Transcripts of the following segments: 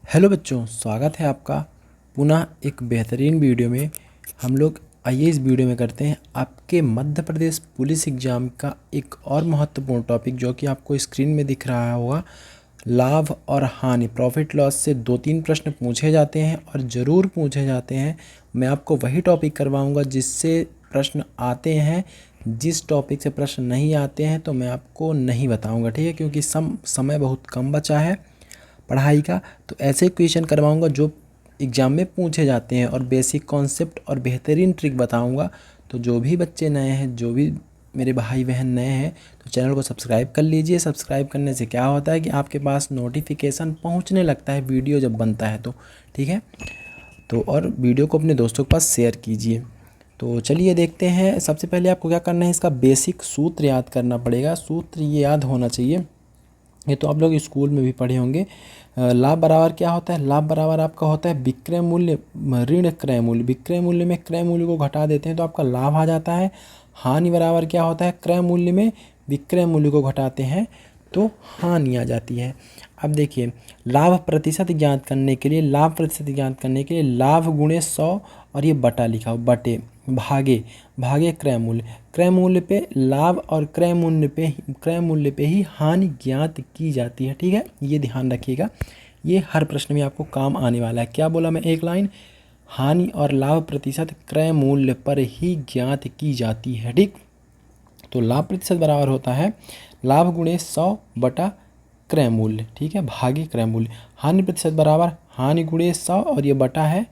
Hello बच्चों, स्वागत है आपका पुनः एक बेहतरीन वीडियो में। हम लोग आइए इस वीडियो में करते हैं आपके मध्य प्रदेश पुलिस एग्ज़ाम का एक और महत्वपूर्ण टॉपिक जो कि आपको स्क्रीन में दिख रहा होगा। लाभ और हानि, प्रॉफिट लॉस से 2-3 प्रश्न पूछे जाते हैं और ज़रूर पूछे जाते हैं। मैं आपको वही टॉपिक करवाऊँगा जिससे प्रश्न आते हैं। जिस टॉपिक से प्रश्न नहीं आते हैं तो मैं आपको नहीं बताऊँगा, ठीक है, क्योंकि समय बहुत कम बचा है पढ़ाई का। तो ऐसे क्वेश्चन करवाऊंगा जो एग्ज़ाम में पूछे जाते हैं और बेसिक कॉन्सेप्ट और बेहतरीन ट्रिक बताऊंगा। तो जो भी बच्चे नए हैं, जो भी मेरे भाई बहन नए हैं, तो चैनल को सब्सक्राइब कर लीजिए। सब्सक्राइब करने से क्या होता है कि आपके पास नोटिफिकेशन पहुंचने लगता है वीडियो जब बनता है तो, ठीक है। तो और वीडियो को अपने दोस्तों के पास शेयर कीजिए। तो चलिए देखते हैं। सबसे पहले आपको क्या करना है, इसका बेसिक सूत्र याद करना पड़ेगा। सूत्र ये याद होना चाहिए, ये तो आप लोग स्कूल में भी पढ़े होंगे। लाभ बराबर क्या होता है? लाभ बराबर आपका होता है विक्रय मूल्य ऋण क्रय मूल्य। विक्रय मूल्य में क्रय मूल्य को घटा देते हैं तो आपका लाभ आ जाता है। हानि बराबर क्या होता है? क्रय मूल्य में विक्रय मूल्य को घटाते हैं तो हानि आ जाती है। अब देखिए, लाभ प्रतिशत ज्ञात करने के लिए, लाभ गुणे 100 और ये बटा लिखा हो, बटे भागे क्रय मूल्य। क्रय मूल्य पे लाभ और क्रय मूल्य पे ही हानि ज्ञात की जाती है, ठीक है। ये ध्यान रखिएगा, ये हर प्रश्न में आपको काम आने वाला है। क्या बोला मैं? एक लाइन, हानि और लाभ प्रतिशत क्रय मूल्य पर ही ज्ञात की जाती है, ठीक। तो लाभ प्रतिशत बराबर होता है लाभ गुणे 100 बटा क्रय मूल्य, ठीक है, भागे क्रय मूल्य। हानि प्रतिशत बराबर हानि गुणे 100 और ये बटा है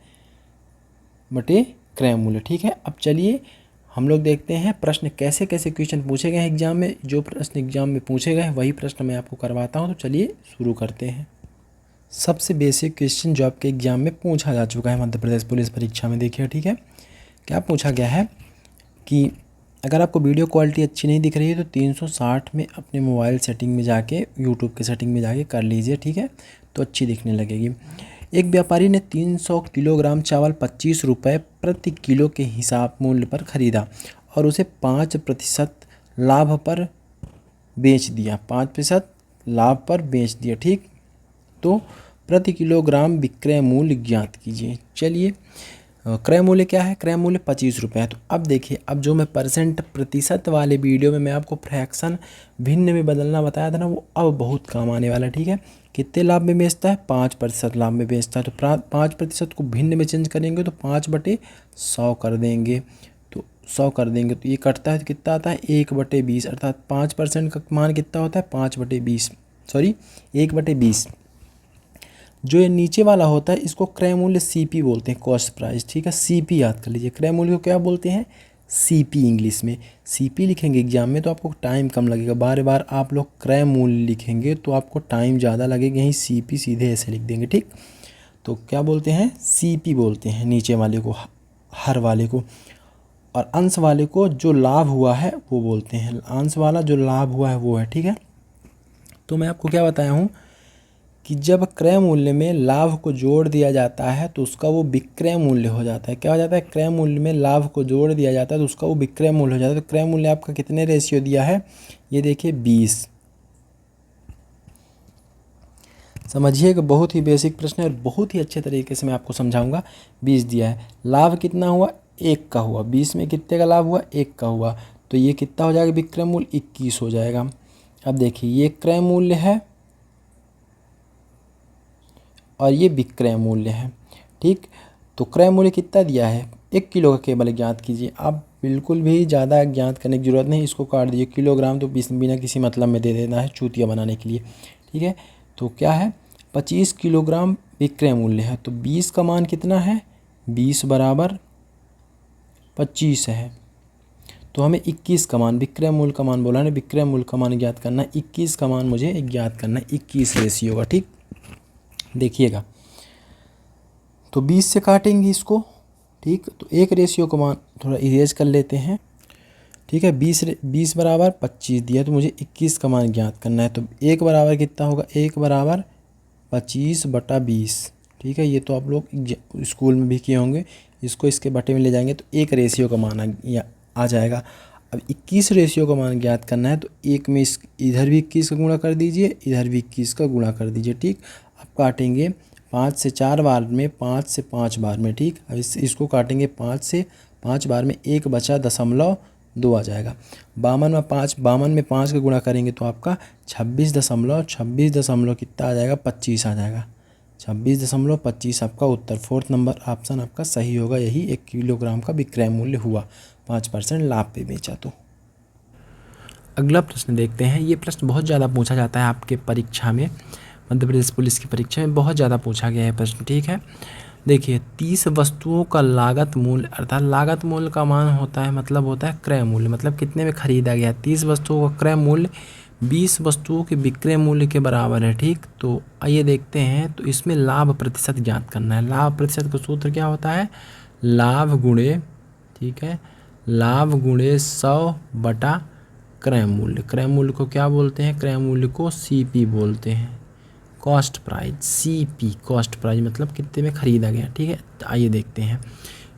बटे क्रय मूल्य, ठीक है। अब चलिए हम लोग देखते हैं प्रश्न कैसे कैसे क्वेश्चन पूछे गए हैं एग्जाम में। जो प्रश्न एग्जाम में पूछे गए वही प्रश्न मैं आपको करवाता हूं। तो चलिए शुरू करते हैं। सबसे बेसिक क्वेश्चन जो आपके एग्जाम में पूछा जा चुका है मध्य प्रदेश पुलिस परीक्षा में, देखिए, ठीक है। क्या पूछा गया है कि अगर आपको वीडियो क्वालिटी अच्छी नहीं दिख रही है तो 360 में अपने मोबाइल सेटिंग में जाके, यूट्यूब के सेटिंग में जाके कर लीजिए, ठीक है, तो अच्छी दिखने लगेगी। एक व्यापारी ने 300 किलोग्राम चावल 25 रुपये प्रति किलो के हिसाब मूल्य पर खरीदा और उसे 5% लाभ पर बेच दिया। 5% लाभ पर बेच दिया, ठीक। तो प्रति किलोग्राम विक्रय मूल्य ज्ञात कीजिए। चलिए, क्रय मूल्य क्या है? क्रय मूल्य 25 रुपये है। तो अब देखिए, अब जो मैं परसेंट प्रतिशत वाले वीडियो में मैं आपको फ्रैक्शन भिन्न में बदलना बताया था ना, वो अब बहुत काम आने वाला है, ठीक है। कितने लाभ में बेचता है? 5% लाभ में बेचता है। तो 5% को भिन्न में चेंज करेंगे तो 5/100 कर देंगे। तो 100 कर देंगे तो ये कटता है तो कितना आता है? 1/20, अर्थात 5% का मान कितना होता है? 5/20, सॉरी 1/20। जो ये नीचे वाला होता है इसको क्रय मूल्य सीपी बोलते हैं, कॉस्ट प्राइस, ठीक है। सीपी याद कर लीजिए। क्रय मूल्य को क्या बोलते हैं? सीपी इंग्लिश में। सीपी लिखेंगे एग्जाम में तो आपको टाइम कम लगेगा। बार बार आप लोग क्रय मूल्य लिखेंगे तो आपको टाइम ज़्यादा लगेगा। यहीं सीपी सीधे ऐसे लिख देंगे, ठीक। तो क्या बोलते हैं? सीपी बोलते हैं नीचे वाले को, हर वाले को। और अंश वाले को जो लाभ हुआ है वो बोलते हैं, अंश वाला जो लाभ हुआ है वो है, ठीक है। तो मैं आपको क्या बताया हूँ कि जब क्रय मूल्य में लाभ को जोड़ दिया जाता है तो उसका वो विक्रय मूल्य हो जाता है। क्या हो जाता है? क्रय मूल्य में लाभ को जोड़ दिया जाता है तो उसका वो विक्रय मूल्य हो जाता है। तो क्रय मूल्य आपका कितने रेशियो दिया है? ये देखिए 20। समझिएगा, बहुत ही बेसिक प्रश्न है और बहुत ही अच्छे तरीके से मैं आपको समझाऊंगा। 20 दिया है। लाभ कितना हुआ? 1 का हुआ। 20 में कितने का लाभ हुआ? 1 का हुआ। तो ये कितना हो जाएगा? विक्रय मूल्य 21 हो जाएगा। अब देखिए, ये क्रय मूल्य है और ये विक्रय मूल्य है, ठीक। तो क्रय मूल्य कितना दिया है? 1 किलो का केवल ज्ञात कीजिए। आप बिल्कुल भी ज़्यादा ज्ञात करने की जरूरत नहीं, इसको काट दीजिए। किलोग्राम तो बिना किसी मतलब में दे देना है, चूतिया बनाने के लिए, ठीक है। तो क्या है? 25 किलोग्राम विक्रय मूल्य है। तो 20 का मान कितना है? 20 बराबर 25 है। तो हमें 21 का मान, विक्रय मूल्य का मान बोला है, विक्रय मूल्य का मान ज्ञात करना है। 21 का मान मुझे ज्ञात करना है, 21 रेशियो का, ठीक। देखिएगा, तो 20 से काटेंगे इसको, ठीक। तो 1 रेशियो का मान थोड़ा इरेज कर लेते हैं, ठीक है। 20 बराबर 25 दिया तो मुझे 21 का मान ज्ञात करना है। तो 1 बराबर कितना होगा? 1 बराबर 25/20, ठीक है। ये तो आप लोग स्कूल में भी किए होंगे। इसको इसके बटे में ले जाएंगे तो 1 रेशियो का मान आ जाएगा। अब 21 रेशियो का मान ज्ञात करना है तो 1 में इधर भी 21 का गुणा कर दीजिए, इधर भी 21 का गुणा कर दीजिए, ठीक। अब काटेंगे 5 से 4 बार में, 5 से 5 बार में, ठीक। अब इसको काटेंगे 5 से 5 बार में, 1 बचा 0.2 आ जाएगा। 52 में 5 का गुणा करेंगे तो आपका 26 कितना आ जाएगा, 25 आ जाएगा। 26.25 आपका उत्तर, 4th नंबर ऑप्शन आपका सही होगा। यही 1 किलोग्राम का विक्रय मूल्य हुआ, 5% लाभ पे बेचा तो। अगला प्रश्न देखते हैं। ये प्रश्न बहुत ज़्यादा पूछा जाता है आपके परीक्षा में, मध्य प्रदेश पुलिस की परीक्षा में बहुत ज़्यादा पूछा गया है प्रश्न, ठीक है। देखिए 30 वस्तुओं का लागत मूल्य, अर्थात लागत मूल्य का मान होता है, मतलब होता है क्रय मूल्य, मतलब कितने में खरीदा गया। 30 वस्तुओं का क्रय मूल्य 20 वस्तुओं के विक्रय मूल्य के बराबर है, ठीक। तो आइए देखते हैं। तो इसमें लाभ प्रतिशत ज्ञात करना है। लाभ प्रतिशत का सूत्र क्या होता है, लाभ गुणे, ठीक है, लाभ गुणे 100 बटा क्रय मूल्य। क्रय मूल्य को क्या बोलते हैं, क्रय मूल्य को CP बोलते हैं, cost price. CP cost price मतलब कितने में खरीदा गया, ठीक है। तो आइए देखते हैं।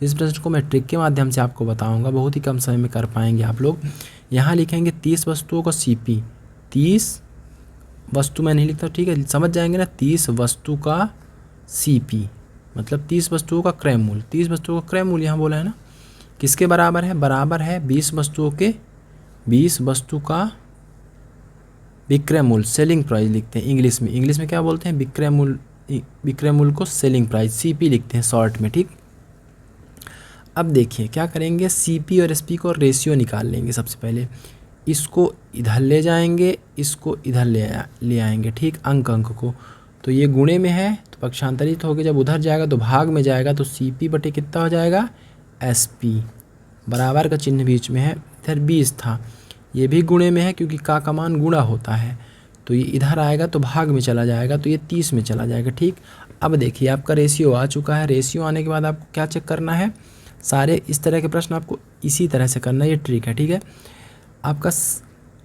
इस प्रश्न को मैं ट्रिक के माध्यम से आपको बताऊंगा, बहुत ही कम समय में कर पाएंगे आप लोग। यहाँ लिखेंगे 30 वस्तुओं का CP, 30 वस्तु मैं नहीं लिखता, ठीक है, समझ जाएंगे ना। 30 वस्तु का CP मतलब 30 वस्तुओं का क्रय मूल्य। 30 वस्तुओं का क्रय मूल्य यहाँ बोला है ना, किसके बराबर है, बराबर है 20 वस्तुओं के, 20 वस्तु का विक्रय मूल्य, सेलिंग प्राइस लिखते हैं इंग्लिश में। इंग्लिश में क्या बोलते हैं, विक्रय मूल्य, विक्रय मूल्य को सेलिंग प्राइस CP लिखते हैं शॉर्ट में, ठीक। अब देखिए क्या करेंगे, CP और SP को रेशियो निकाल लेंगे। सबसे पहले इसको इधर ले जाएंगे, इसको इधर ले आएंगे, ठीक, अंक को। तो ये गुणे में है तो पक्षांतरित होकर जब उधर जाएगा तो भाग में जाएगा, तो CP बटे कितना हो जाएगा, SP। बराबर का चिन्ह बीच में है, इधर 20 था, ये भी गुणे में है क्योंकि का मान गुणा होता है, तो ये इधर आएगा तो भाग में चला जाएगा, तो ये 30 में चला जाएगा, ठीक। अब देखिए आपका रेशियो आ चुका है। रेशियो आने के बाद आपको क्या चेक करना है, सारे इस तरह के प्रश्न आपको इसी तरह से करना है, ये ट्रिक है, ठीक है। आपका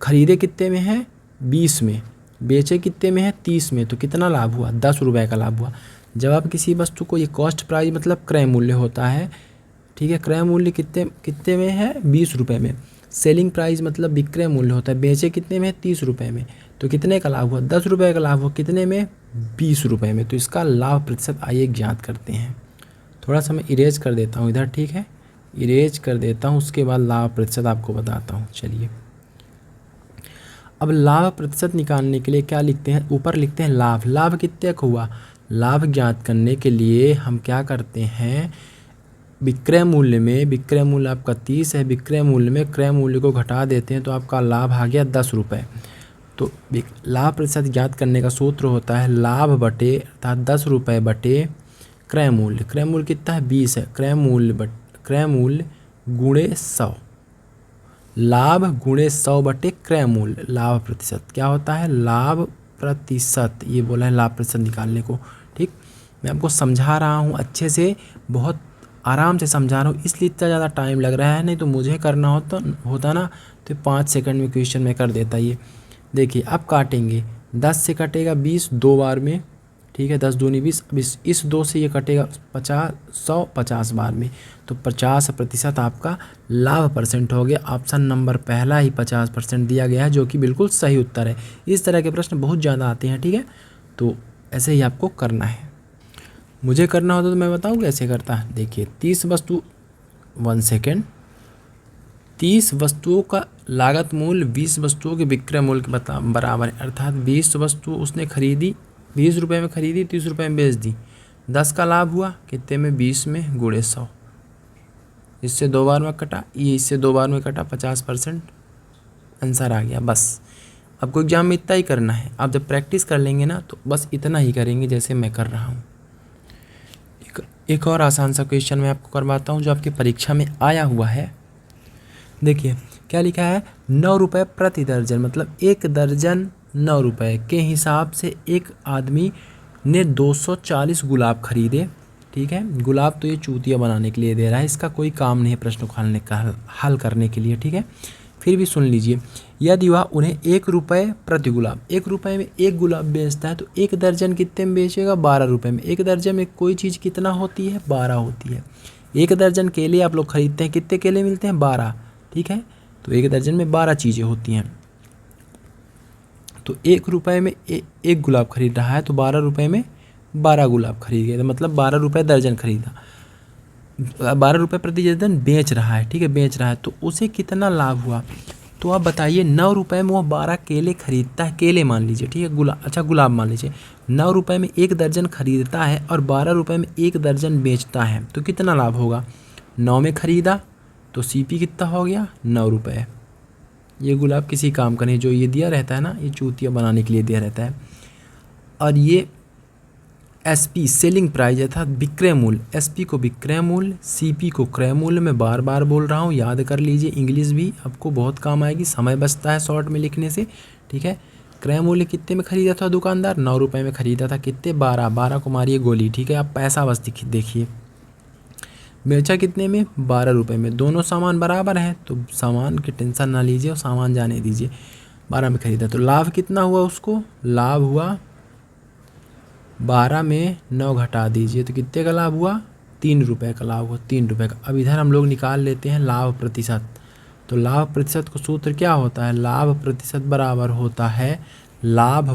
खरीदे कितने में है, 20 में, बेचे कितने में है, 30 में, तो कितना लाभ हुआ, 10 रुपये का लाभ हुआ। जब आप किसी वस्तु को, ये कॉस्ट प्राइस मतलब क्रय मूल्य होता है, ठीक है, क्रय मूल्य कितने में है, 20 रुपये में। सेलिंग प्राइस मतलब विक्रय मूल्य होता है, बेचे कितने में, 30 रुपये में, तो कितने का लाभ हुआ, 10 रुपये का लाभ हुआ, कितने में, 20 रुपये में। तो इसका लाभ प्रतिशत आइए ज्ञात करते हैं। थोड़ा सा मैं इरेज कर देता हूँ इधर, ठीक है, इरेज कर देता हूँ, उसके बाद लाभ प्रतिशत आपको बताता हूँ। चलिए अब लाभ प्रतिशत निकालने के लिए क्या लिखते हैं, ऊपर लिखते हैं लाभ। लाभ कितने का हुआ, लाभ ज्ञात करने के लिए हम क्या करते हैं, विक्रय मूल्य में, विक्रय मूल्य आपका 30 है, विक्रय मूल्य में क्रय मूल्य को घटा देते हैं तो आपका लाभ आ गया 10 रुपये। तो लाभ प्रतिशत ज्ञात करने का सूत्र होता है लाभ बटे, अर्थात 10 रुपये बटे क्रय मूल्य। क्रय मूल्य कितना है, 20 है, क्रय मूल्य गुणे 100, लाभ गुणे 100 बटे क्रय मूल्य। लाभ प्रतिशत क्या होता है, लाभ प्रतिशत, ये बोला है लाभ प्रतिशत निकालने को, ठीक। मैं आपको समझा रहा हूँ अच्छे से, बहुत आराम से समझा रहा हूँ, इसलिए इतना ज़्यादा टाइम लग रहा है, नहीं तो मुझे करना होता ना तो 5 सेकंड में क्वेश्चन में कर देता। ये देखिए अब काटेंगे, 10 से कटेगा 20 2 बार में, ठीक है, 10 दूनी 20, अब इस 2 से ये कटेगा 50 बार में, तो 50% आपका लाभ परसेंट हो गया। ऑप्शन नंबर पहला ही 50% दिया गया है, जो कि बिल्कुल सही उत्तर है। इस तरह के प्रश्न बहुत ज़्यादा आते हैं, ठीक है, तो ऐसे ही आपको करना है। मुझे करना होता तो मैं बताऊँ कैसे करता है। देखिए 30 वस्तुओं का लागत मूल्य 20 वस्तुओं के विक्रय मूल्य के बराबर है, अर्थात 20 वस्तु उसने खरीदी, 20 रुपये में खरीदी, 30 रुपये में बेच दी, 10 का लाभ हुआ कितने में, 20 में गुणे 100। इससे 2 बार में कटा, ये इससे 2 बार में कटा, 50% आंसर आ गया। बस आपको एग्जाम में इतना ही करना है। आप जब प्रैक्टिस कर लेंगे ना तो बस इतना ही करेंगे जैसे मैं कर रहा हूँ। एक और आसान सा क्वेश्चन मैं आपको करवाता हूँ जो आपकी परीक्षा में आया हुआ है। देखिए क्या लिखा है, 9 रुपये प्रति दर्जन, मतलब 1 दर्जन 9 रुपये के हिसाब से एक आदमी ने 240 गुलाब खरीदे, ठीक है। गुलाब तो ये चूतिया बनाने के लिए दे रहा है, इसका कोई काम नहीं है प्रश्न को हल करने के लिए, ठीक है। फिर भी सुन लीजिए, यदि वह उन्हें 1 रुपये प्रति गुलाब, 1 रुपये में 1 गुलाब बेचता है तो 1 दर्जन कितने में बेचेगा, 12 रुपये में। 1 दर्जन में कोई चीज़ कितना होती है, 12 होती है। 1 दर्जन केले आप लोग खरीदते हैं, कितने केले मिलते हैं, 12, ठीक है। तो 1 दर्जन में 12 चीज़ें होती हैं। तो 1 रुपये में 1 गुलाब खरीद रहा है तो 12 रुपये में 12 गुलाब खरीद गए, तो मतलब 12 रुपये दर्जन खरीदा, 12 रुपये प्रति दर्जन बेच रहा है, ठीक है, बेच रहा है, तो उसे कितना लाभ हुआ। तो आप बताइए 9 रुपये में वो 12 केले खरीदता है, केले मान लीजिए, ठीक है, गुलाब मान लीजिए, 9 रुपये में 1 दर्जन खरीदता है और 12 रुपये में 1 दर्जन बेचता है, तो कितना लाभ होगा। 9 में खरीदा तो सीपी कितना हो गया, 9 रुपये। ये गुलाब किसी काम का नहीं, जो ये दिया रहता है ना, ये चूतिया बनाने के लिए दिया रहता है। और ये एसपी सेलिंग प्राइस अर्थात विक्रय मूल्य, एसपी को विक्रय मूल्य, सीपी को क्रय मूल्य। मैं बार बार बोल रहा हूँ, याद कर लीजिए, इंग्लिश भी आपको बहुत काम आएगी, समय बचता है शॉर्ट में लिखने से, ठीक है। क्रय मूल्य कितने में खरीदा था दुकानदार, 9 रुपये में खरीदा था, कितने, 12 को मारिए गोली, ठीक है। आप पैसा बस देखिए, बेचा कितने में, 12 रुपये में। दोनों सामान बराबर हैं तो सामान की टेंशन ना लीजिए और सामान जाने दीजिए। 12 में खरीदा तो लाभ कितना हुआ उसको, लाभ हुआ 12 में 9 घटा दीजिए तो कितने का लाभ हुआ, 3 रुपये का लाभ हुआ, 3 रुपये का। अब इधर हम लोग निकाल लेते हैं लाभ प्रतिशत। तो लाभ प्रतिशत का सूत्र क्या होता है, लाभ प्रतिशत बराबर होता है लाभ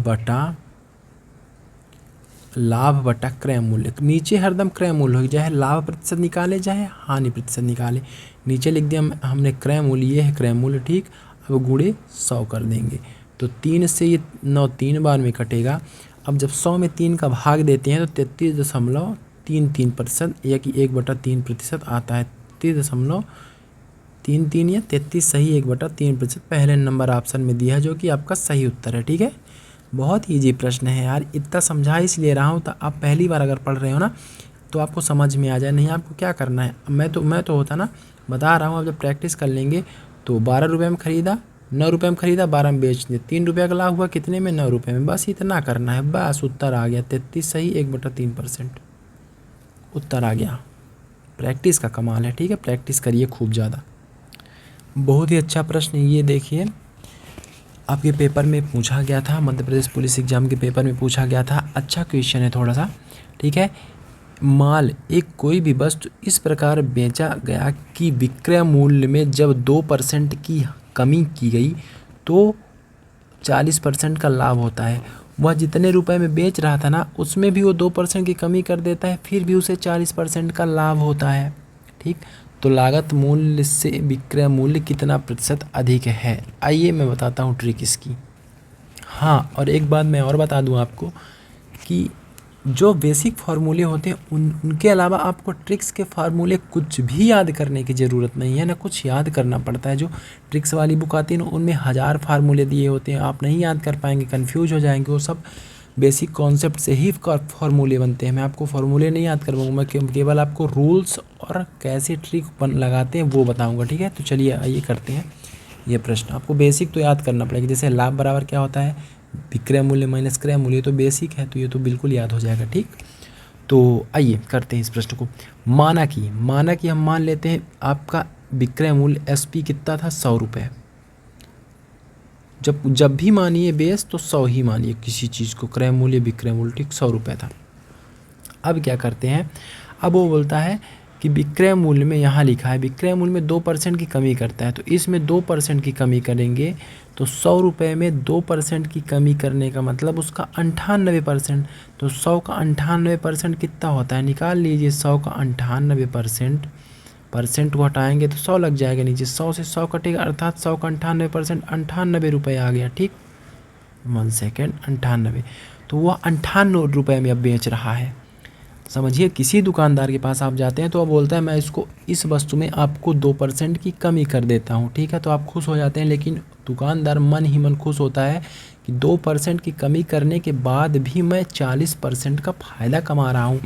बटा क्रय मूल्य। नीचे हरदम क्रय मूल्य हो, चाहे लाभ प्रतिशत निकाले चाहे हानि प्रतिशत निकाले। नीचे लिख दिया हमने क्रय मूल्य, ये है क्रय मूल्य, ठीक। अब गुणे 100 कर देंगे तो 3 से ये 9 3 बार में कटेगा। अब जब 100 में 3 का भाग देते हैं तो 33.33% या कि 1/3% आता है। 33.33 या 33 सही 1/3% पहले नंबर ऑप्शन में दिया है, जो कि आपका सही उत्तर है, ठीक है। बहुत ईजी प्रश्न है यार, इतना समझा इसलिए रहा हूँ तो आप पहली बार अगर पढ़ रहे हो ना तो आपको समझ में आ जाए। नहीं आपको क्या करना है, मैं तो होता ना, बता रहा हूँ, अब जब प्रैक्टिस कर लेंगे तो 12 रुपये में ख़रीदा, 9 रुपये में ख़रीदा, 12 में बेच दिया, 3 रुपये का लाभ हुआ कितने में, 9 रुपये में। बस इतना करना है, बस उत्तर आ गया 33 सही 1/3%, उत्तर आ गया। प्रैक्टिस का कमाल है, ठीक है, प्रैक्टिस करिए खूब ज़्यादा। बहुत ही अच्छा प्रश्न ये देखिए, आपके पेपर में पूछा गया था, मध्य प्रदेश पुलिस एग्जाम के पेपर में पूछा गया था। अच्छा क्वेश्चन है थोड़ा सा, ठीक है। माल एक कोई भी वस्तु इस प्रकार बेचा गया कि विक्रय मूल्य में जब 2% की कमी की गई तो 40% का लाभ होता है। वह जितने रुपए में बेच रहा था ना, उसमें भी वो 2% की कमी कर देता है, फिर भी उसे 40% का लाभ होता है, ठीक। तो लागत मूल्य से विक्रय मूल्य कितना प्रतिशत अधिक है। आइए मैं बताता हूँ ट्रिक इसकी। हाँ, और एक बात मैं और बता दूँ आपको कि जो बेसिक फार्मूले होते हैं उनके अलावा आपको ट्रिक्स के फार्मूले कुछ भी याद करने की ज़रूरत नहीं है ना, कुछ याद करना पड़ता है। जो ट्रिक्स वाली बुक आती है ना, उनमें 1000 फार्मूले दिए होते हैं, आप नहीं याद कर पाएंगे, कन्फ्यूज हो जाएंगे। वो सब बेसिक कॉन्सेप्ट से ही फार्मूले बनते हैं। मैं आपको फार्मूले नहीं याद करवाऊँगा, मैं केवल आपको रूल्स और कैसे ट्रिक लगाते हैं वो बताऊँगा, ठीक है। तो चलिए आइए करते हैं ये प्रश्न। आपको बेसिक तो याद करना पड़ेगा, जैसे लाभ बराबर क्या होता है, विक्रय मूल्य माइनस क्रय मूल्य, तो बेसिक है तो ये तो बिल्कुल याद हो जाएगा, ठीक। तो आइए करते हैं इस प्रश्न को। माना कि हम मान लेते हैं आपका विक्रय मूल्य एसपी कितना था, 100 रुपये। जब भी मानिए बेस तो 100 ही मानिए किसी चीज़ को, क्रय मूल्य विक्रय मूल्य, ठीक, 100 रुपये था। अब क्या करते हैं, अब वो बोलता है कि विक्रय मूल्य में, यहाँ लिखा है विक्रय मूल्य में 2% की कमी करता है, तो इसमें 2% की कमी करेंगे तो 100 रुपये में 2% की कमी करने का मतलब उसका 98%। तो 100 का 98% कितना होता है, निकाल लीजिए। 100 का 98% को हटाएंगे तो 100 लग जाएगा नीचे, 100 से 100 कटेगा, अर्थात 100 का 98% 98 रुपये आ गया, ठीक। 1 सेकेंड, 98, तो वह 98 रुपये में अब बेच रहा है। समझिए, किसी दुकानदार के पास आप जाते हैं तो वो बोलता है मैं इसको इस वस्तु में आपको 2% की कमी कर देता हूँ, ठीक है। तो आप खुश हो जाते हैं, लेकिन दुकानदार मन ही मन खुश होता है कि 2% की कमी करने के बाद भी मैं 40% का फ़ायदा कमा रहा हूँ,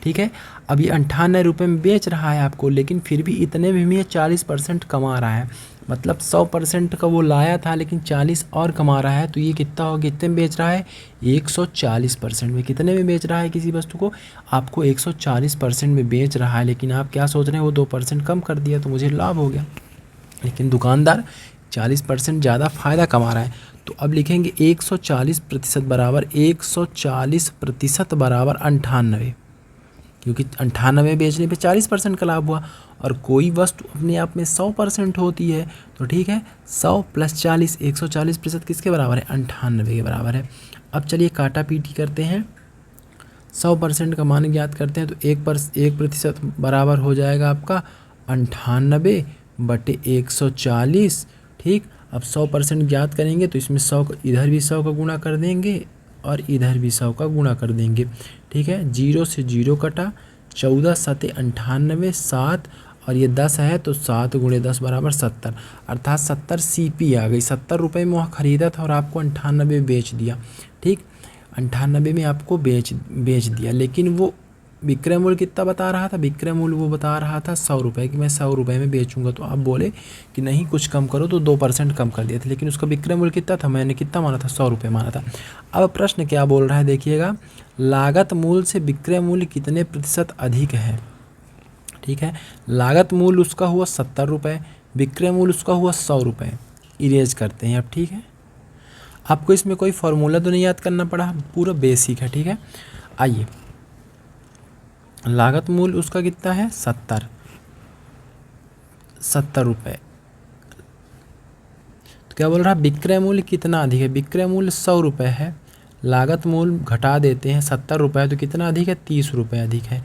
ठीक है। अब ये 98 रुपये में बेच रहा है आपको, लेकिन फिर भी इतने में भी ये 40% कमा रहा है। मतलब 100% का वो लाया था लेकिन 40 और कमा रहा है। तो ये कितना हो, कितने में बेच रहा है, 140% में। कितने में बेच रहा है किसी वस्तु को, आपको 140% में बेच रहा है, लेकिन आप क्या सोच रहे हैं, वो 2% कम कर दिया तो मुझे लाभ हो गया। लेकिन दुकानदार 40% ज़्यादा फ़ायदा कमा रहा है। तो अब लिखेंगे 140% बराबर 140% बराबर 98, क्योंकि 98 बेचने पे 40% का लाभ हुआ। और कोई वस्तु अपने आप में 100% होती है, तो ठीक है, 100 + 40, 140% किसके बराबर है, 98 के बराबर है। अब चलिए काटा पीटी करते हैं। 100% का मान ज्ञात करते हैं तो 1% बराबर हो जाएगा आपका 98/140। ठीक, अब 100% ज्ञात करेंगे तो इसमें 100 इधर भी 100 का गुणा कर देंगे और इधर भी 100 का गुणा कर देंगे। ठीक है, 0 से 0 कटा, 14 7 98, 7 और ये 10 है तो 7 × 10 बराबर 70, अर्थात 70 CP आ गई। 70 रुपये में वहाँ ख़रीदा था और आपको 98 बेच दिया। ठीक, 98 में आपको बेच दिया, लेकिन वो विक्रय मूल्य कितना बता रहा था? विक्रय मूल्य वो बता रहा था 100 रुपये कि मैं 100 रुपये में बेचूंगा। तो आप बोले कि नहीं कुछ कम करो, तो 2% कम कर दिया था, लेकिन उसका विक्रय मूल्य कितना था? मैंने कितना माना था? 100 रुपये माना था। अब प्रश्न क्या बोल रहा है देखिएगा, लागत मूल्य से विक्रय मूल्य कितने प्रतिशत अधिक है। ठीक है, लागत मूल्य उसका हुआ 70 रुपये, विक्रय मूल्य उसका हुआ 100 रुपये। इरेज करते हैं अब। ठीक है, आपको इसमें कोई फॉर्मूला तो नहीं याद करना पड़ा, पूरा बेसिक है। ठीक है, आइए, लागत मूल्य उसका कितना है? 70 रुपये। तो क्या बोल रहा है, विक्रय मूल्य कितना अधिक है? विक्रय मूल्य 100 रुपये है, लागत मूल्य घटा देते हैं 70 रुपये, तो कितना अधिक है? 30 रुपये अधिक है।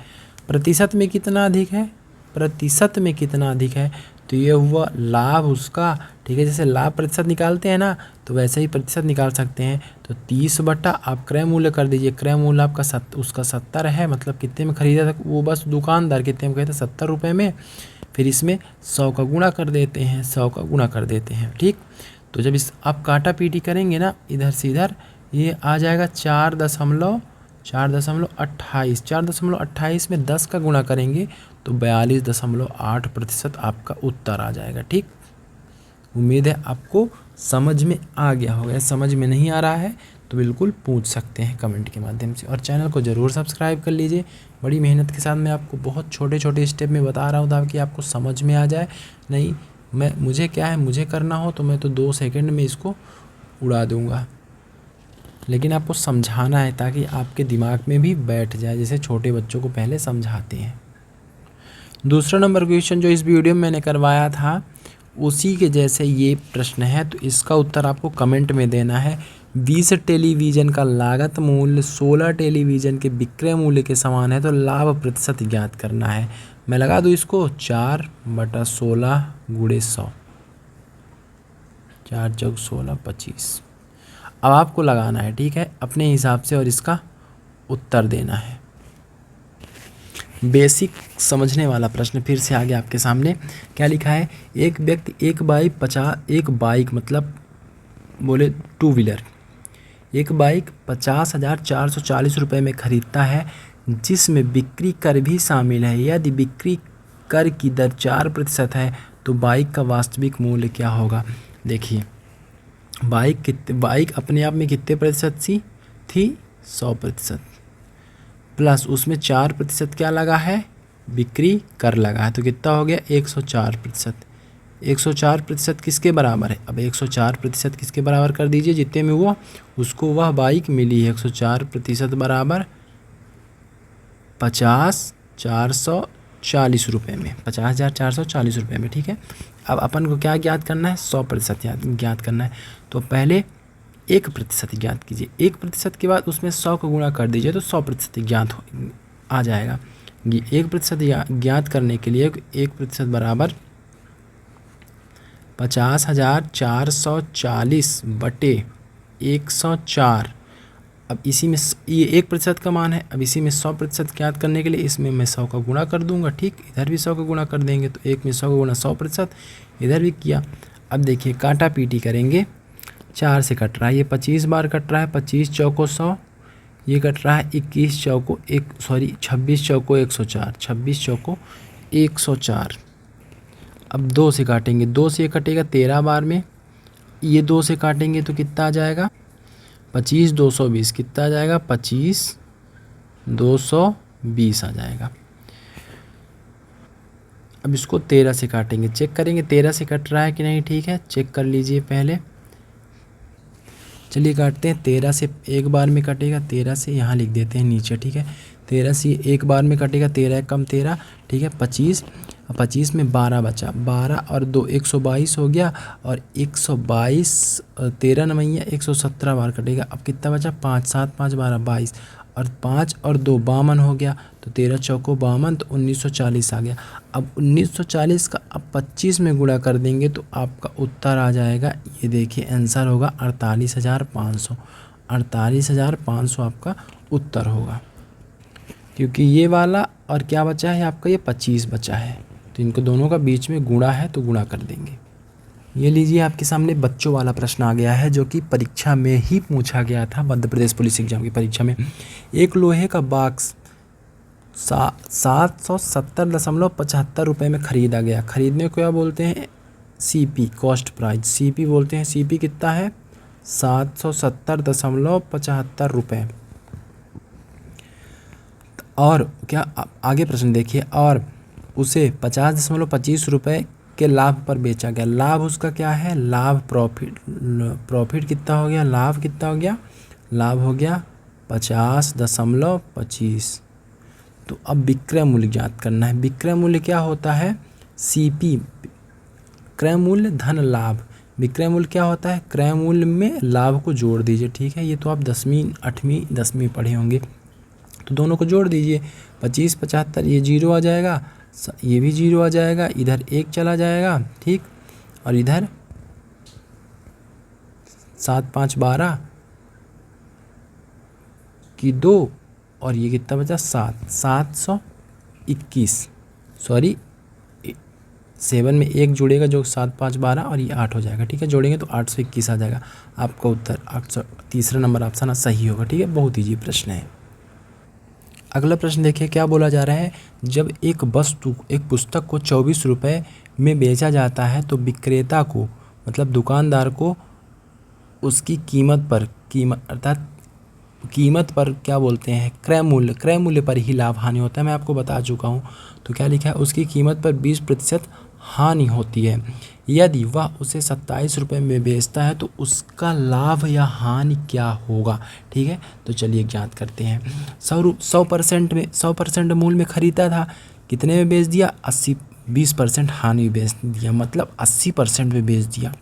प्रतिशत में कितना अधिक है? प्रतिशत में कितना अधिक है? तो ये हुआ लाभ उसका। ठीक है, जैसे लाभ प्रतिशत निकालते हैं ना, तो वैसे ही प्रतिशत निकाल सकते हैं। तो 30 बटा आप क्रय मूल्य कर दीजिए, क्रय मूल्य आपका उसका 70 है, मतलब कितने में ख़रीदा था वो, बस दुकानदार कितने में कहते हैं? 70 रुपये में। फिर इसमें 100 का गुणा कर देते हैं, 100 का गुणा कर देते हैं। ठीक, तो जब इस आप काटा पीटी करेंगे ना इधर से इधर, ये आ जाएगा 4.28। 4.28 में 10 का गुणा करेंगे तो 42.8% आपका उत्तर आ जाएगा। ठीक, उम्मीद है आपको समझ में आ गया होगा। समझ में नहीं आ रहा है तो बिल्कुल पूछ सकते हैं कमेंट के माध्यम से, और चैनल को ज़रूर सब्सक्राइब कर लीजिए। बड़ी मेहनत के साथ मैं आपको बहुत छोटे छोटे स्टेप में बता रहा हूँ ताकि आपको समझ में आ जाए। नहीं मुझे क्या है, मुझे करना हो तो मैं तो 2 सेकंड में इसको उड़ा दूँगा, लेकिन आपको समझाना है ताकि आपके दिमाग में भी बैठ जाए, जैसे छोटे बच्चों को पहले समझाते हैं। दूसरा नंबर क्वेश्चन जो इस वीडियो में मैंने करवाया था उसी के जैसे ये प्रश्न है, तो इसका उत्तर आपको कमेंट में देना है। 20 टेलीविज़न का लागत मूल्य 16 टेलीविज़न के विक्रय मूल्य के समान है, तो लाभ प्रतिशत ज्ञात करना है। मैं लगा दूँ इसको 4/16 × 100, 4 × 16 25। अब आपको लगाना है, ठीक है, अपने हिसाब से, और इसका उत्तर देना है। बेसिक समझने वाला प्रश्न फिर से आ गया आपके सामने। क्या लिखा है, एक व्यक्ति एक बाइक मतलब बोले 2 व्हीलर, एक बाइक 50,440 रुपये में ख़रीदता है, जिसमें बिक्री कर भी शामिल है। यदि बिक्री कर की दर 4% है तो बाइक का वास्तविक मूल्य क्या होगा। देखिए, बाइक अपने आप में कितने प्रतिशत थी? 100%, प्लस उसमें 4% क्या लगा है? बिक्री कर लगा है, तो कितना हो गया? 104%। 104% किसके बराबर है? अब 104% किसके बराबर कर दीजिए, जितने में वो उसको वह बाइक मिली है। 104% बराबर 50,440 रुपये में, 50,440 रुपये में। ठीक है, अब अपन को क्या ज्ञात करना है? 100% ज्ञात करना है। तो पहले 1% ज्ञात कीजिए, 1% के बाद उसमें 100 को गुणा कर दीजिए तो 100% ज्ञात आ जाएगा। 1% ज्ञात करने के लिए 1% बराबर 50,440 बटे 104। अब इसी में ये 1% का मान है, अब इसी में 100% ज्ञात करने के लिए इसमें मैं 100 का गुणा कर दूंगा। ठीक, इधर भी 100 का गुणा कर देंगे, तो 1 में 100 का गुणा 100%, इधर भी किया। अब देखिए काटा पीटी करेंगे, 4 से कट रहा है, ये 25 बार कट रहा है, 25 चौको 100, ये कट रहा है 26 चौको 104, 26 चौको 104। अब 2 से काटेंगे, 2 से कटेगा 13 बार में, ये 2 से काटेंगे तो कितना आ जाएगा? 25 220, कितना आ जाएगा? 25 220 आ जाएगा। अब इसको 13 से काटेंगे, चेक करेंगे 13 से कट रहा है कि नहीं। ठीक है, चेक कर लीजिए पहले। चलिए काटते हैं, 13 से एक बार में कटेगा, 13 से यहाँ लिख देते हैं नीचे। ठीक है, 13 से एक बार में कटेगा, 13 कम 13। ठीक है, 25 में 12 बचा, 12 और 2 122 हो गया, और 122 13 नमैया 117 बार कटेगा। अब कितना बचा? 5 7 5 12 22, और 5 और 2 52 हो गया, तो 13 चौको 52, तो 1940 आ गया। अब 1940 का अब 25 में गुणा कर देंगे तो आपका उत्तर आ जाएगा, ये देखिए आंसर होगा 48,500। 48,500 आपका उत्तर होगा, क्योंकि ये वाला और क्या बचा है आपका, ये 25 बचा है, तो इनको दोनों का बीच में गुणा है तो गुणा कर देंगे। ये लीजिए आपके सामने बच्चों वाला प्रश्न आ गया है, जो कि परीक्षा में ही पूछा गया था, मध्य प्रदेश पुलिस एग्जाम की परीक्षा में। एक लोहे का बॉक्स 770.75 रुपये में ख़रीदा गया। ख़रीदने को क्या बोलते हैं, सीपी, कॉस्ट प्राइस, सीपी बोलते हैं। सीपी कितना है, 770.75 रुपये। और क्या आगे प्रश्न देखिए, और उसे 50.25 रुपये के लाभ पर बेचा गया। लाभ उसका क्या है, लाभ प्रॉफिट कितना हो गया, लाभ कितना हो गया, लाभ हो गया 50.25। तो अब विक्रय मूल्य ज्ञात करना है। विक्रय मूल्य क्या होता है, सीपी, क्रय मूल्य धन लाभ। विक्रय मूल्य क्या होता है, क्रय मूल्य में लाभ को जोड़ दीजिए, ठीक है। ये तो आप 10वीं 8वीं 10वीं पढ़े होंगे, तो दोनों को जोड़ दीजिए। 25 75, ये 0 आ जाएगा, ये भी 0 आ जाएगा, इधर 1 चला जाएगा, ठीक। और इधर 7 5 12 की 2, और ये कितना बचा 721, सॉरी 7 में 1 जुड़ेगा जो 7 5 12, और ये 8 हो जाएगा, ठीक है। जोड़ेंगे तो 821 आ जाएगा। आपका उत्तर 800, तीसरा नंबर ऑप्शन सही होगा, ठीक है। बहुत ईजी प्रश्न है। अगला प्रश्न देखिए, क्या बोला जा रहा है, जब एक वस्तु, एक पुस्तक को 24 रुपये में बेचा जाता है तो विक्रेता को, मतलब दुकानदार को, उसकी कीमत पर, अर्थात कीमत पर क्या बोलते हैं, क्रय मूल्य पर ही लाभ हानि होता है। मैं आपको बता चुका हूँ। तो क्या लिखा है, उसकी कीमत पर 20% हानि होती है। यदि वह उसे 27 रुपये में बेचता है तो उसका लाभ या हानि क्या होगा, ठीक है। तो चलिए ज्ञात करते हैं। 100% मूल्य में खरीदा था, कितने में बेच दिया, 20% हानि बेच दिया, मतलब 80% में बेच दिया।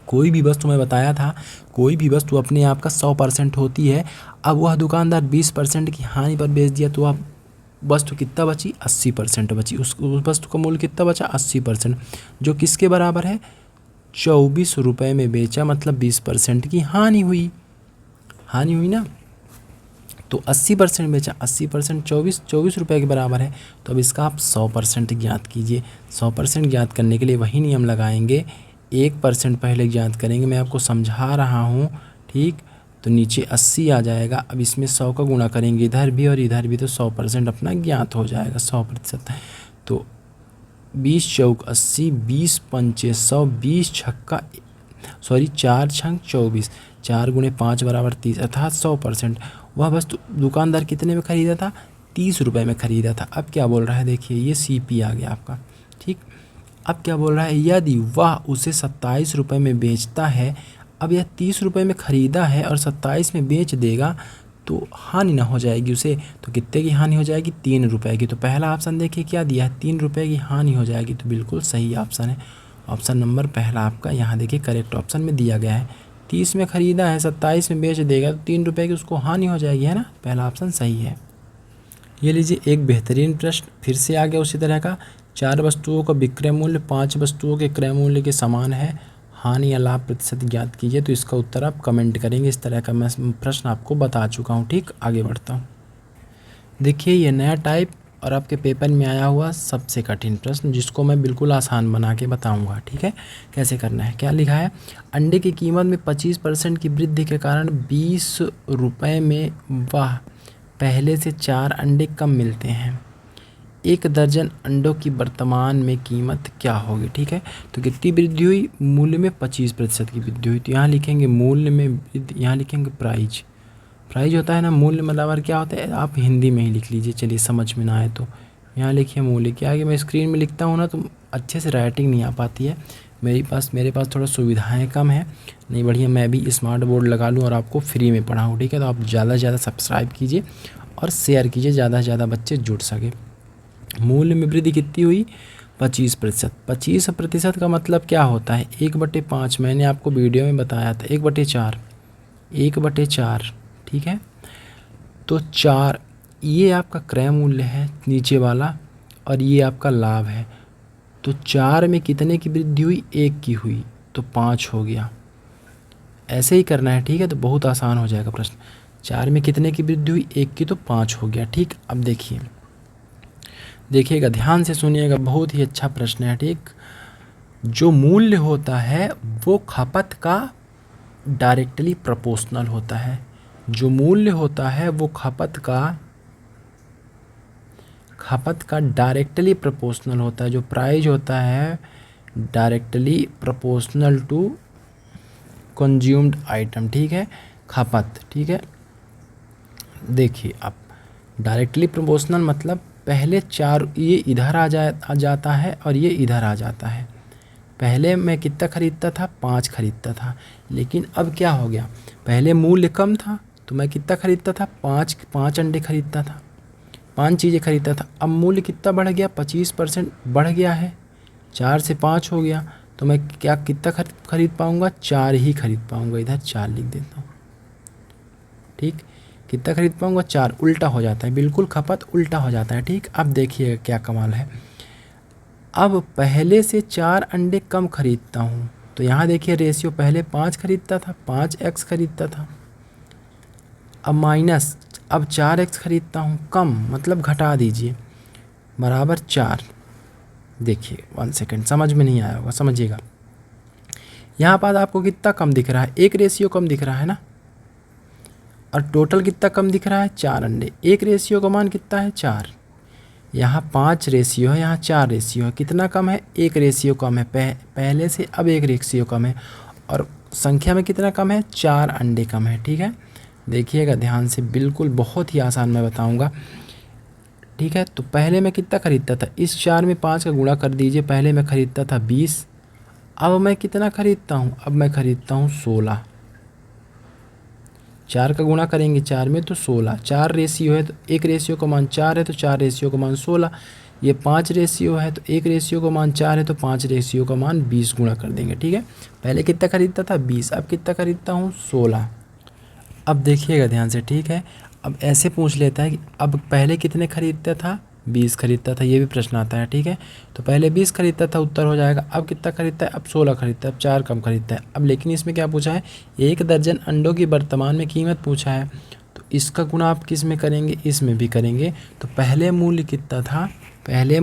कोई भी वस्तु, मैं बताया था, कोई भी वस्तु अपने आप का 100% होती है। अब वह दुकानदार 20% की हानि पर बेच दिया, तो अब वस्तु कितना बची, 80% बची। उस वस्तु का मूल्य कितना बचा, 80%, जो किसके बराबर है, 24 रुपये में बेचा, मतलब 20% की हानि हुई ना। तो 80% बेचा, 80% 24 रुपये के बराबर है। तो अब इसका आप 100% ज्ञात कीजिए। 100% ज्ञात करने के लिए वही नियम लगाएंगे, 1% पहले ज्ञात करेंगे। मैं आपको समझा रहा हूँ, ठीक। तो नीचे 80 आ जाएगा। अब इसमें 100 का गुणा करेंगे, इधर भी और इधर भी, तो 100% अपना ज्ञात हो जाएगा, 100%। तो 20 चौक 80, 20 पंचे 100, 20 छक्का, सॉरी 4 छंग 24, 4 गुणे 5 बराबर 30, अर्थात 100%। वह वस्तु दुकानदार कितने में ख़रीदा था, 30 रुपये में ख़रीदा था। अब क्या बोल रहा है, देखिए ये सीपी आ गया आपका, ठीक। अब क्या बोल रहा है, यदि वह उसे 27 रुपये में बेचता है। अब यह 30 रुपये में ख़रीदा है और 27 में बेच देगा, तो हानि ना हो जाएगी उसे। तो कितने की हानि हो जाएगी, 3 रुपये की। तो पहला ऑप्शन देखिए क्या दिया है, 3 रुपये की हानि हो जाएगी। तो बिल्कुल सही ऑप्शन है, ऑप्शन नंबर पहला आपका यहाँ देखिए करेक्ट ऑप्शन में दिया गया है। 30 में ख़रीदा है, 27 में बेच देगा, तो 3 रुपये की उसको हानि हो जाएगी, है ना। पहला ऑप्शन सही है। ये लीजिए एक बेहतरीन प्रश्न फिर से आ गया उसी तरह का। 4 वस्तुओं का विक्रय मूल्य 5 वस्तुओं के क्रय मूल्य के समान है, हानि या लाभ प्रतिशत ज्ञात कीजिए। तो इसका उत्तर आप कमेंट करेंगे। इस तरह का मैं प्रश्न आपको बता चुका हूँ, ठीक। आगे बढ़ता हूँ। देखिए ये नया टाइप और आपके पेपर में आया हुआ सबसे कठिन प्रश्न, जिसको मैं बिल्कुल आसान बना के बताऊंगा, ठीक है। कैसे करना है, क्या लिखा है, अंडे की कीमत में 25% की वृद्धि के कारण 20 रुपये में वह पहले से 4 अंडे कम मिलते हैं। 1 दर्जन अंडों की वर्तमान में कीमत क्या होगी, ठीक है। तो कितनी वृद्धि हुई, मूल्य में 25% की वृद्धि हुई। तो यहाँ लिखेंगे मूल्य में वृद्धि, यहाँ लिखेंगे प्राइज। प्राइज होता है ना मूल्य, मतलब और क्या होता है, आप हिंदी में ही लिख लीजिए, चलिए समझ में ना आए तो। यहाँ लिखिए मूल्य। क्या है कि मैं स्क्रीन में लिखता हूँ ना तो अच्छे से राइटिंग नहीं आ पाती है, मेरे पास थोड़ा सुविधाएं कम है। नहीं बढ़िया, मैं भी स्मार्ट बोर्ड लगा लूँ और आपको फ्री में पढ़ाऊँ, ठीक है। तो आप ज़्यादा से ज़्यादा सब्सक्राइब कीजिए और शेयर कीजिए, ज़्यादा से ज़्यादा बच्चे जुड़ सके। मूल्य में वृद्धि कितनी हुई, 25%। 25% का मतलब क्या होता है, 1/5। मैंने आपको वीडियो में बताया था 1/4, 1/4, ठीक है। तो 4, ये आपका क्रय मूल्य है नीचे वाला, और ये आपका लाभ है। तो 4 में कितने की वृद्धि हुई? 1 की हुई, तो 5 हो गया। ऐसे ही करना है, ठीक है। तो बहुत आसान हो जाएगा प्रश्न। 4 में कितने की वृद्धि हुई? 1 की, तो 5 हो गया, ठीक। अब देखिएगा, ध्यान से सुनिएगा, बहुत ही अच्छा प्रश्न है, ठीक। जो मूल्य होता है वो खपत का डायरेक्टली प्रोपोर्शनल होता है। जो मूल्य होता है वो खपत का डायरेक्टली प्रोपोर्शनल होता है। जो प्राइस होता है directly proportional to consumed item, ठीक है, खपत, ठीक है। देखिए अब डायरेक्टली प्रोपोर्शनल मतलब पहले 4 ये इधर आ जाता है और ये इधर आ जाता है। पहले मैं कितना खरीदता था? 5 खरीदता था, लेकिन अब क्या हो गया? पहले मूल्य कम था तो मैं कितना खरीदता था? 5 अंडे खरीदता था, 5 चीज़ें खरीदता था। अब मूल्य कितना बढ़ गया? 25% बढ़ गया है, 4 से 5 हो गया, तो मैं कितना खरीद पाऊँगा? 4 ही खरीद पाऊँगा। इधर 4 लिख देता हूँ, ठीक। कितना खरीद पाऊँगा? 4। उल्टा हो जाता है, बिल्कुल खपत उल्टा हो जाता है, ठीक। अब देखिएगा क्या कमाल है। अब पहले से 4 अंडे कम खरीदता हूँ, तो यहाँ देखिए रेशियो, पहले 5 खरीदता था, 5x खरीदता था। अब माइनस, अब 4x खरीदता हूँ, कम मतलब घटा दीजिए, बराबर 4। देखिए 1 सेकेंड, समझ में नहीं आया होगा, समझिएगा। यहाँ पर आपको कितना कम दिख रहा है? 1 रेशियो कम दिख रहा है ना, और टोटल कितना कम दिख रहा है? 4 अंडे। 1 रेशियो का मान कितना है? 4। यहाँ 5 रेशियो है, यहाँ 4 रेशियो है। कितना कम है? 1 रेशियो कम है पहले से, अब 1 रेशियो कम है। और संख्या में कितना कम है? 4 अंडे कम है, ठीक है। देखिएगा ध्यान से, बिल्कुल बहुत ही आसान मैं बताऊंगा, ठीक है। तो पहले मैं कितना खरीदता था? इस 4 में 5 का गुणा कर दीजिए। पहले मैं खरीदता था 20, अब मैं कितना खरीदता हूँ? अब मैं खरीदता हूँ 16। 4 का गुणा करेंगे 4 में तो 16। 4 रेशियो है तो 1 रेशियो का मान 4 है, तो 4 रेशियो का मान 16। ये 5 रेशियो है तो 1 रेशियो का मान 4 है, तो 5 रेशियो का मान 20 गुणा कर देंगे, ठीक है। पहले कितना खरीदता था? 20, अब कितना खरीदता हूँ? 16। अब देखिएगा ध्यान से, ठीक है। अब ऐसे पूछ लेता है कि अब पहले कितने खरीदता था? 20 खरीदता था, ये भी प्रश्न आता है, ठीक है। तो पहले 20 खरीदता था, उत्तर हो जाएगा। अब कितना खरीदता है? अब 16 खरीदता है, अब 4 कम खरीदता है। अब लेकिन इसमें क्या पूछा है? 1 दर्जन अंडों की वर्तमान में कीमत पूछा है, तो इसका गुणा आप किस में करेंगे? इसमें भी करेंगे। तो पहले मूल्य कितना था? पहले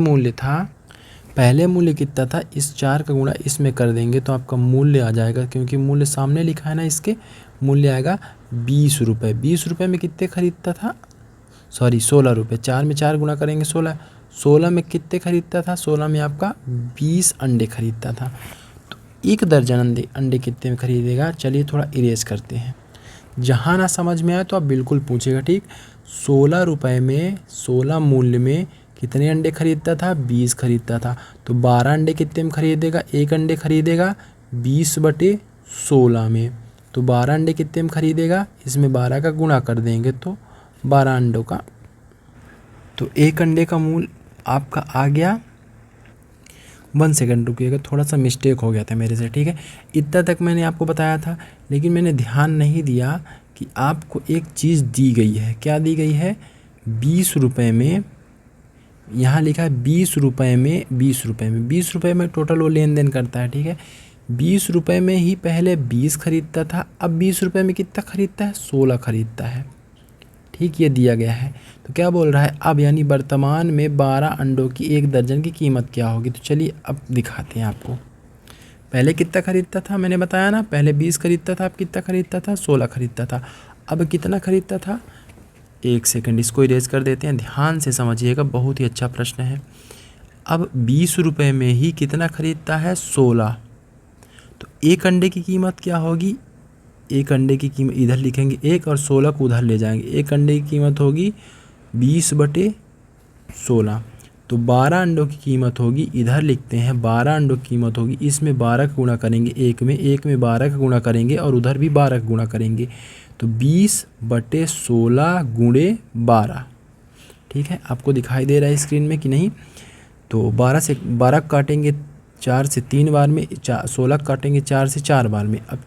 मूल्य कितना था? इस 4 का गुणा इसमें कर देंगे तो आपका मूल्य आ जाएगा, क्योंकि मूल्य सामने लिखा है ना, इसके मूल्य आएगा 20 रुपये। 20 रुपये में कितने खरीदता था? सॉरी 16 रुपये। 4 में 4 गुणा करेंगे 16। 16 में कितने खरीदता था? 16 में आपका 20 अंडे खरीदता था। तो 1 दर्जन अंडे कितने में खरीदेगा? चलिए थोड़ा इरेज करते हैं, जहाँ ना समझ में आए तो आप बिल्कुल पूछेगा, ठीक। 16 रुपये में, 16 मूल्य में कितने अंडे खरीदता था? 20 खरीदता था। तो 12 अंडे कितने में खरीदेगा? 1 अंडे खरीदेगा 20/16 में। तो 12 अंडे कितने में खरीदेगा? इसमें 12 का गुणा कर देंगे तो 12 अंडों का, तो 1 अंडे का मूल्य आपका आ गया। 1 सेकेंड रुकिएगा, थोड़ा सा मिस्टेक हो गया था मेरे से, ठीक है। इतना तक मैंने आपको बताया था, लेकिन मैंने ध्यान नहीं दिया कि आपको एक चीज़ दी गई है। क्या दी गई है? 20 रुपये में, यहाँ लिखा है 20 रुपये में, 20 रुपये में, 20 रुपये में टोटल वो लेन देन करता है, ठीक है। 20 रुपये में ही पहले 20 खरीदता था, अब 20 रुपये में कितना खरीदता है? 16 खरीदता है, ठीक। ये दिया गया है। तो क्या बोल रहा है अब? यानी वर्तमान में 12 अंडों की 1 दर्जन की कीमत क्या होगी? तो चलिए अब दिखाते हैं आपको। पहले कितना खरीदता था? मैंने बताया ना, पहले 20 खरीदता था, अब कितना खरीदता था? 16 खरीदता था। अब कितना खरीदता था? 1 सेकेंड, इसको इरेज कर देते हैं, ध्यान से समझिएगा, बहुत ही अच्छा प्रश्न है। अब 20 रुपये में ही कितना खरीदता है? 16। तो 1 अंडे की कीमत क्या होगी? 1 अंडे की कीमत इधर लिखेंगे 1 और 16 को उधर ले जाएंगे। 1 अंडे की कीमत होगी 20/16। तो 12 अंडों की कीमत होगी, इधर लिखते हैं 12 अंडों की कीमत होगी, इसमें 12 का गुणा करेंगे 1 में, 1 में 12 का गुणा करेंगे और उधर भी 12 का गुणा करेंगे। तो 20/16 गुणे 12, ठीक है। आपको दिखाई दे रहा है स्क्रीन में कि नहीं? तो 12 काटेंगे 4 से 3 बार में, 16 काटेंगे 4 से 4 बार में। अब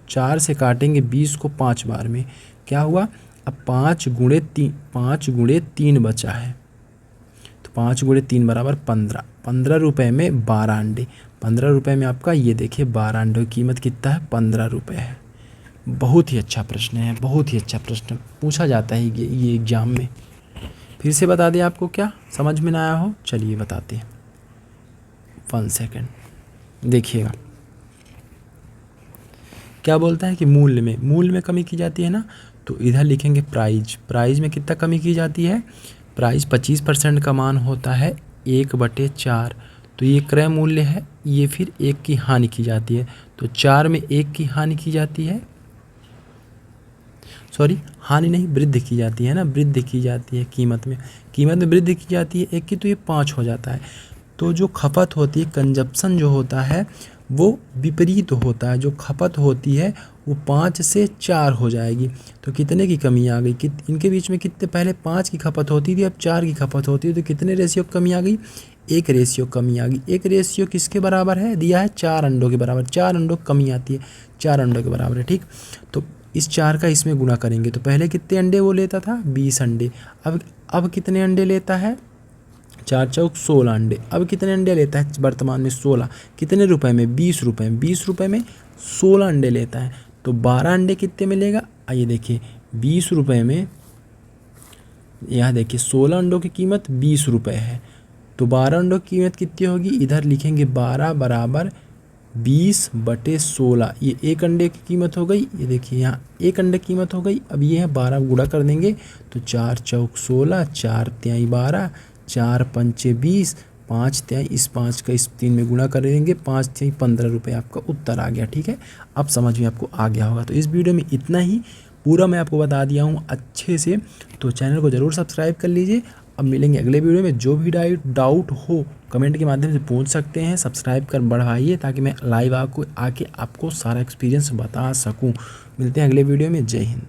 4 से काटेंगे 20 को 5 बार में, क्या हुआ? अब 5 गुणे 3 बचा है, तो 5 गुणे 3 बराबर 15। 15 रुपये में 12 अंडे, 15 रुपये में आपका ये देखिए 12 अंडों की कीमत कितना है, 15 रुपये है। बहुत ही अच्छा प्रश्न है, बहुत ही अच्छा प्रश्न पूछा जाता है ये एग्ज़ाम में। फिर से बता दें आपको, क्या समझ में ना आया हो, चलिए बताते हैं। 1 सेकेंड देखिएगा क्या बोलता है कि मूल्य में कमी की जाती है ना, तो इधर लिखेंगे प्राइज में कितना कमी की जाती है, प्राइस 25% का मान होता है 1/4, तो ये क्रय मूल्य है, ये फिर 1 की हानि की जाती है, तो 4 में 1 की हानि की जाती है, सॉरी हानि नहीं वृद्धि की जाती है ना, वृद्धि की जाती है कीमत में वृद्धि की जाती है 1 की, तो ये 5 हो जाता है। तो जो खपत होती है, कंजप्शन जो होता है वो विपरीत होता है, जो खपत होती है वो 5 से 4 हो जाएगी। तो कितने की कमी आ गई, इनके बीच में कितने, पहले 5 की खपत होती थी, अब 4 की खपत होती है, तो कितने रेशियो कमी आ गई, 1 रेशियो कमी आ गई। 1 रेशियो किसके बराबर है, दिया है 4 अंडों के बराबर, 4 अंडों की कमी आती है, 4 अंडों के बराबर है, ठीक। तो इस 4 का इसमें गुणा करेंगे, तो पहले कितने अंडे वो लेता था, 20 अंडे, अब कितने अंडे लेता है, 4 चौक 16 अंडे, अब कितने अंडे लेता है वर्तमान में 16, कितने रुपए में, 20 रुपए में, 20 रुपए में 16 अंडे लेता है, तो 12 अंडे कितने मिलेगा, आइए देखिए 20 रुपए में, यहाँ देखिए 16 अंडों की कीमत 20 रुपए है, तो 12 अंडों की कीमत कितनी होगी, इधर लिखेंगे 12 बराबर 20/16, ये 1 अंडे की कीमत हो गई, ये देखिए यहाँ 1 अंडे की कीमत हो गई। अब ये है 12 गुणा कर देंगे, तो 4 चौक 16, 4 तिहाई 12, 4 पंचे 20, 5 तिहाई, इस 5 का इस 3 में गुणा कर देंगे, 5 तिहाई 15 रुपये आपका उत्तर आ गया, ठीक है। अब समझ में आपको आ गया होगा। तो इस वीडियो में इतना ही, पूरा मैं आपको बता दिया हूँ अच्छे से, तो चैनल को ज़रूर सब्सक्राइब कर लीजिए। अब मिलेंगे अगले वीडियो में, जो भी डाउट हो कमेंट के माध्यम से पूछ सकते हैं, सब्सक्राइब कर बढ़ाइए ताकि मैं लाइव आके आपको सारा एक्सपीरियंस बता सकूं। मिलते हैं अगले वीडियो में, जय हिंद।